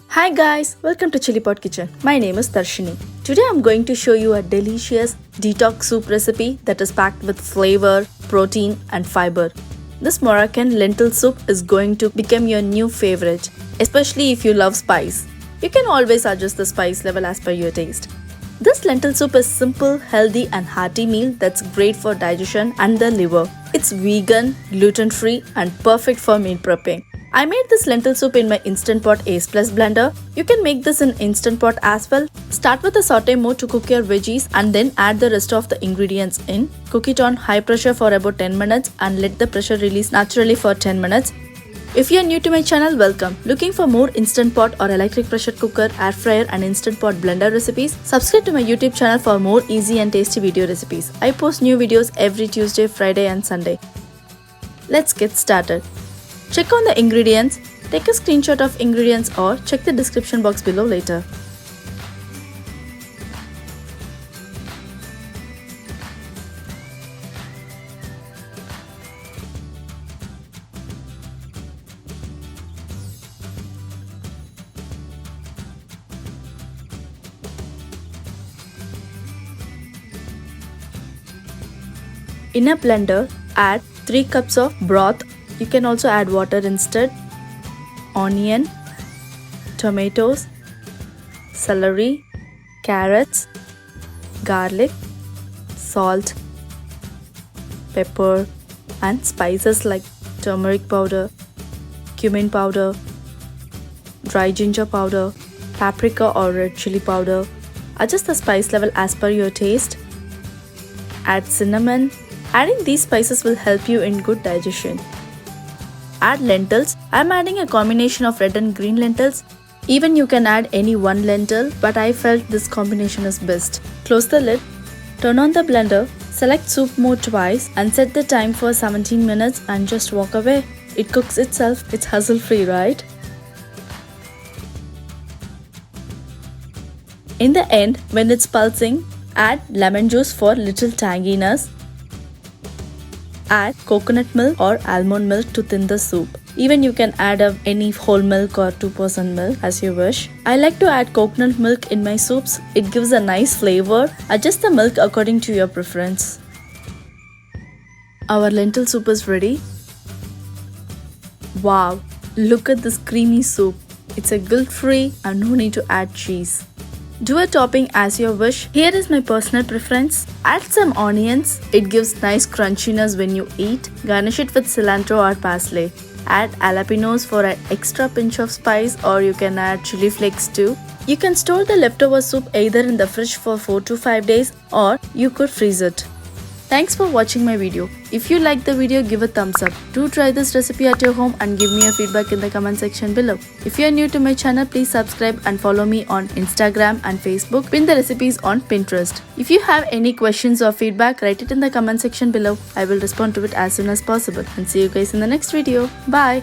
Hi guys, welcome to Chillipot kitchen. My name is Darshini. Today I'm going to show you a delicious detox soup recipe that is packed with flavor, protein and fiber. This Moroccan lentil soup is going to become your new favorite, especially if you love spice. You can always adjust the spice level as per your taste. This lentil soup is simple, healthy and hearty meal that's great for digestion and the liver. It's vegan, gluten-free and perfect for meal prepping. I made this lentil soup in my Instant Pot Ace Plus blender. You can make this in Instant Pot as well. Start with a sauté mode to cook your veggies and then add the rest of the ingredients in. Cook it on high pressure for about 10 minutes and let the pressure release naturally for 10 minutes. If you are new to my channel, welcome. Looking for more Instant Pot or electric pressure cooker, air fryer and Instant Pot blender recipes? Subscribe to my YouTube channel for more easy and tasty video recipes. I post new videos every Tuesday, Friday and Sunday. Let's get started. Check on the ingredients, take a screenshot of ingredients or check the description box below later. In a blender, add 3 cups of broth. You can also add water instead. Onion, tomatoes, celery, carrots, garlic, salt, pepper and spices like turmeric powder, cumin powder, dry ginger powder, paprika or red chili powder. Adjust the spice level as per your taste. Add cinnamon. Adding these spices will help you in good digestion. Add lentils. I'm adding a combination of red and green lentils. Even you can add any one lentil, but I felt this combination is best. Close the lid. Turn on the blender. Select soup mode twice and set the time for 17 minutes and just walk away. It cooks itself. It's hassle free, right? In the end, when it's pulsing, add lemon juice for little tanginess. Add coconut milk or almond milk to thin the soup. Even you can add any whole milk or 2% milk as you wish. I like to add coconut milk in my soups. It gives a nice flavor. Adjust the milk according to your preference. Our lentil soup is ready. Wow, look at this creamy soup. It's a guilt-free and no need to add cheese. Do a topping as your wish. Here is my personal preference. Add some onions. It gives nice crunchiness when you eat. Garnish it with cilantro or parsley. Add jalapenos for an extra pinch of spice or you can add chili flakes too. You can store the leftover soup either in the fridge for 4 to 5 days or you could freeze it. Thanks for watching my video. If you liked the video, give a thumbs up. Do try this recipe at your home and give me a feedback in the comment section below. If you are new to my channel, please subscribe and follow me on Instagram and Facebook. Pin the recipes on Pinterest. If you have any questions or feedback, write it in the comment section below. I will respond to it as soon as possible. And see you guys in the next video. Bye.